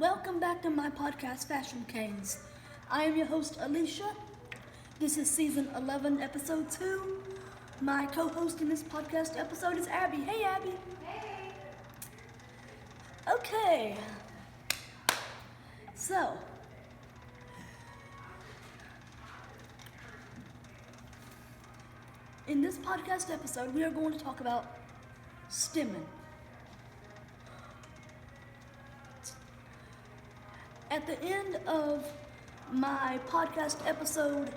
Welcome back to my podcast, Fashion Canes. I am your host, Alicia. This is season 11, episode 2. My co-host in this podcast episode is Abby. Hey, Abby. Hey. Okay. So, in this podcast episode, we are going to talk about stimming. At the end of my podcast episode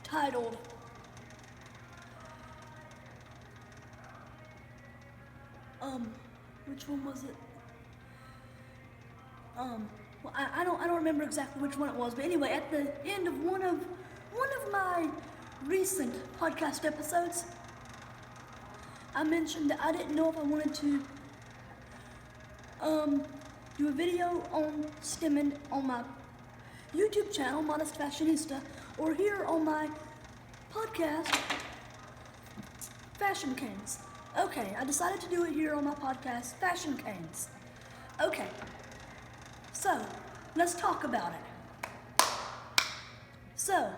titled which one was it? Well, I don't remember exactly which one it was, but anyway, at the end of one of my recent podcast episodes, I mentioned that I didn't know if I wanted to do a video on stimming on my YouTube channel, Modest Fashionista, or here on my podcast, Fashion Canes. Okay, I decided to do it here on my podcast, Fashion Canes. Okay, so let's talk about it. So,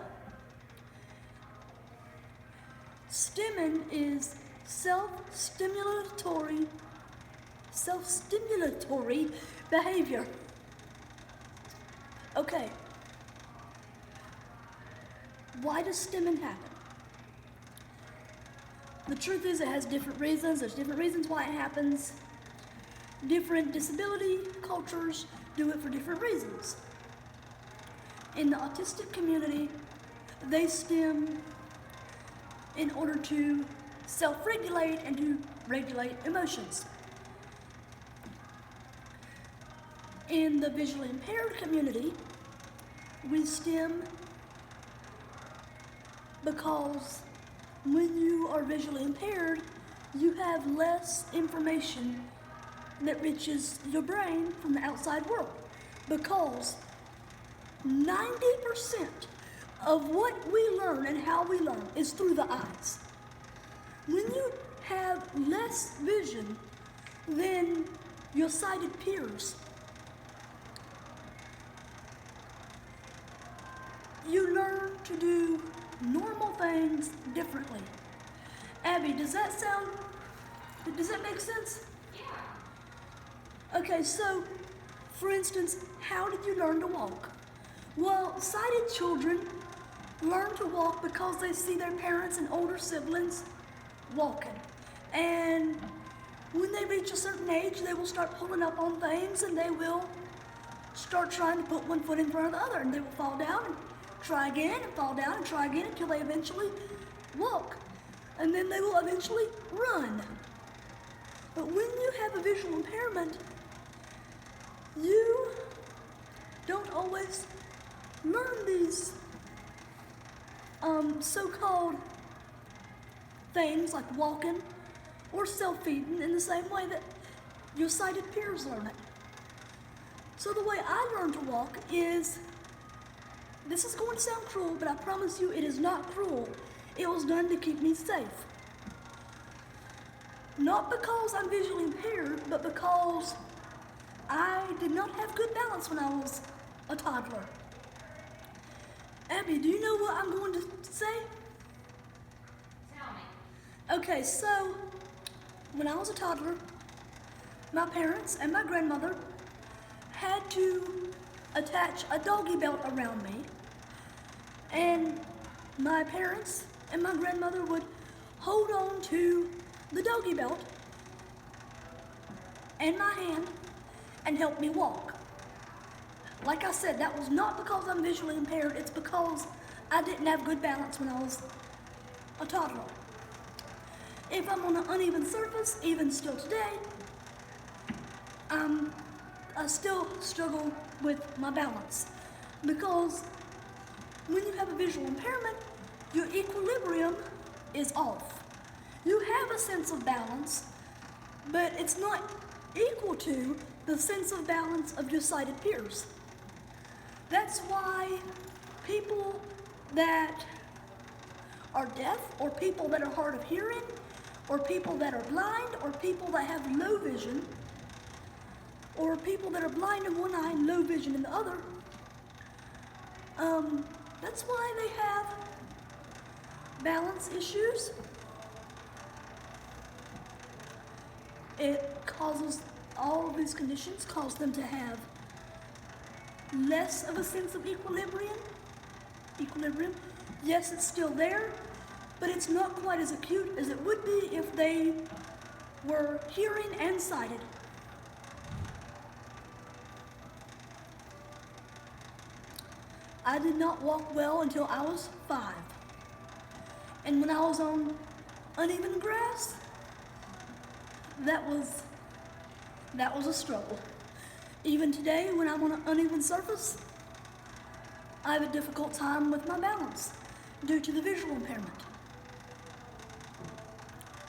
stimming is self-stimulatory behavior. Okay. Why does stimming happen? The truth is it has different reasons. There's different reasons why it happens. Different disability cultures do it for different reasons. In the autistic community, they stim in order to self-regulate and to regulate emotions. In the visually impaired community, we stim because when you are visually impaired, you have less information that reaches your brain from the outside world, because 90% of what we learn and how we learn is through the eyes. When you have less vision than your sighted peers, you learn to do normal things differently. Abby, does that make sense? Yeah. Okay, so, for instance, how did you learn to walk? Well, sighted children learn to walk because they see their parents and older siblings walking. And when they reach a certain age, they will start pulling up on things, and they will start trying to put one foot in front of the other, and they will fall down and try again and fall down and try again until they eventually walk. And then they will eventually run. But when you have a visual impairment, you don't always learn these so-called things like walking or self-feeding in the same way that your sighted peers learn it. So the way I learned to walk is, this is going to sound cruel, but I promise you it is not cruel. It was done to keep me safe. Not because I'm visually impaired, but because I did not have good balance when I was a toddler. Abby, do you know what I'm going to say? Tell me. Okay, so when I was a toddler, my parents and my grandmother had to attach a doggy belt around me, and my parents and my grandmother would hold on to the doggy belt and my hand and help me walk. Like I said, that was not because I'm visually impaired, it's because I didn't have good balance when I was a toddler. If I'm on an uneven surface, even still today, I still struggle with my balance, because when you have a visual impairment, your equilibrium is off. You have a sense of balance, but it's not equal to the sense of balance of your sighted peers. That's why people that are deaf, or people that are hard of hearing, or people that are blind, or people that have low vision, or people that are blind in one eye and low vision in the other, that's why they have balance issues. It causes, all of these conditions cause them to have less of a sense of equilibrium. Yes, it's still there, but it's not quite as acute as it would be if they were hearing and sighted. I did not walk well until I was 5. And when I was on uneven grass, that was a struggle. Even today, when I'm on an uneven surface, I have a difficult time with my balance due to the visual impairment.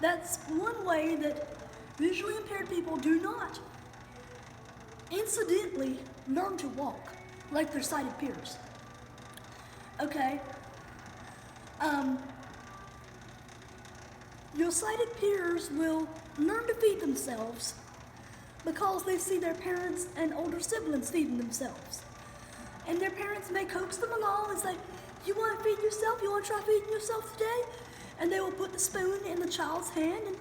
That's one way that visually impaired people do not incidentally learn to walk like their sighted peers. Okay, your sighted peers will learn to feed themselves because they see their parents and older siblings feeding themselves. And their parents may coax them along and say, "You want to feed yourself? You want to try feeding yourself today?" And they will put the spoon in the child's hand and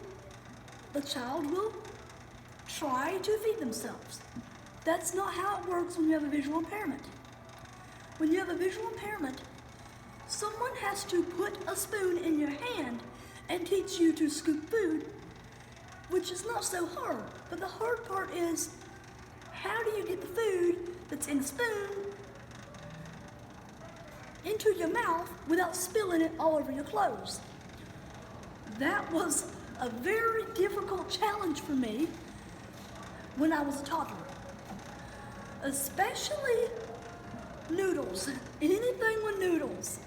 the child will try to feed themselves. That's not how it works when you have a visual impairment. When you have a visual impairment, someone has to put a spoon in your hand and teach you to scoop food, which is not so hard. But the hard part is, how do you get the food that's in the spoon into your mouth without spilling it all over your clothes? That was a very difficult challenge for me when I was a toddler. Especially noodles, anything with noodles,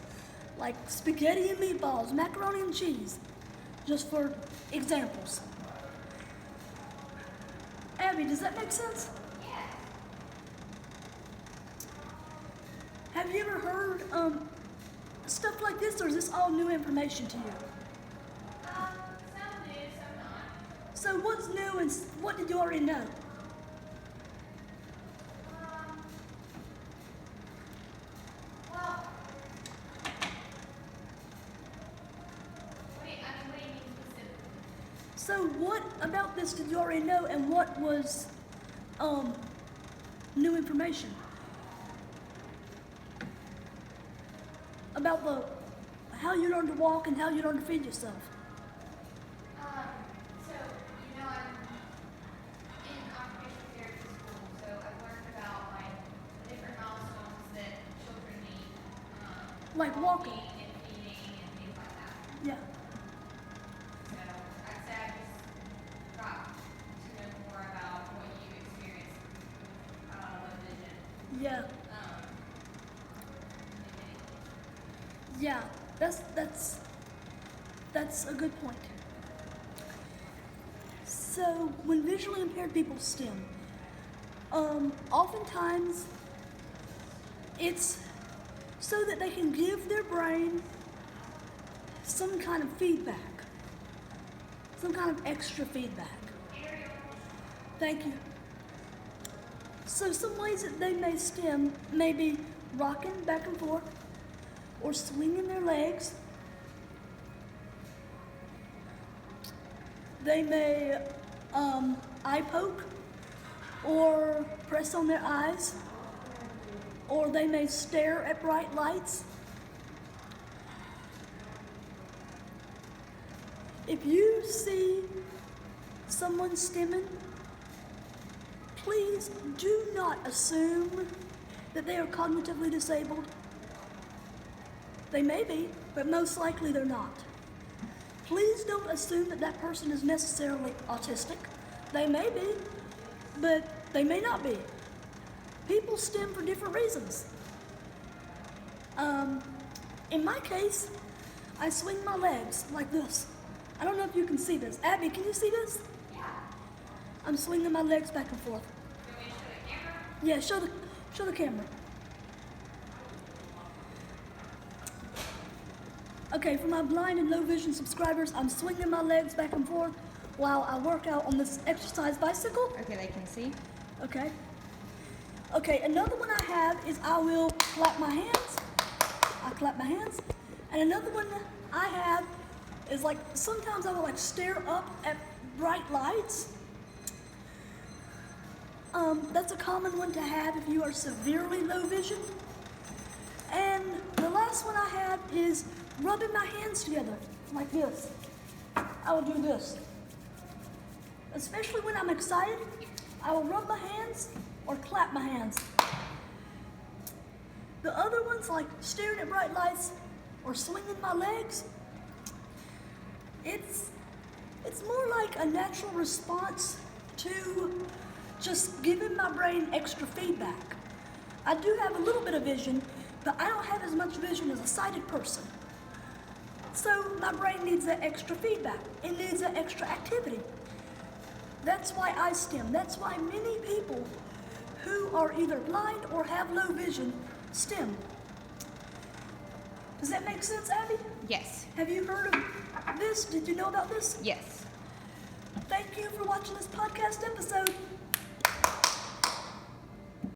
like spaghetti and meatballs, macaroni and cheese, just for examples. Abby, does that make sense? Yeah. Have you ever heard stuff like this, or is this all new information to you? Some new, some not. So what's new and what did you already know? Well, what do you mean specifically? So what about this did you already know, and what was new information? About how you learn to walk and how you learn to feed yourself. So, I'm in occupational therapy school, so I've learned about the different milestones that children need. Like walking. And feeding and things like that. Yeah. So I'd say I just got to know more about what you experienced with low vision. Yeah. Yeah. That's a good point. So when visually impaired people stim, oftentimes it's so that they can give their brain some kind of feedback, some kind of extra feedback. Thank you. So some ways that they may stim may be rocking back and forth or swinging their legs. They may eye poke or press on their eyes, or they may stare at bright lights. If you see someone stimming, please do not assume that they are cognitively disabled. They may be, but most likely they're not. Please don't assume that that person is necessarily autistic. They may be, but they may not be. People stim for different reasons. In my case, I swing my legs like this. I don't know if you can see this. Abby, can you see this? Yeah. I'm swinging my legs back and forth. You want me to show the camera? Yeah, show the camera. Okay, for my blind and low vision subscribers, I'm swinging my legs back and forth while I work out on this exercise bicycle. Okay, they can see. Okay? Okay, another one I have is I will clap my hands. I clap my hands. And another one I have is like sometimes I will like stare up at bright lights. That's a common one to have if you are severely low vision. And the last one I have is rubbing my hands together like this. I will do this. Especially when I'm excited, I will rub my hands or clap my hands. The other ones, like staring at bright lights or swinging my legs, it's more like a natural response to just giving my brain extra feedback. I do have a little bit of vision, but I don't have as much vision as a sighted person. So my brain needs that extra feedback. It needs that extra activity. That's why I stim. That's why many people who are either blind or have low vision stim. Does that make sense, Abby? Yes. Have you heard of this? Did you know about this? Yes. Thank you for watching this podcast episode.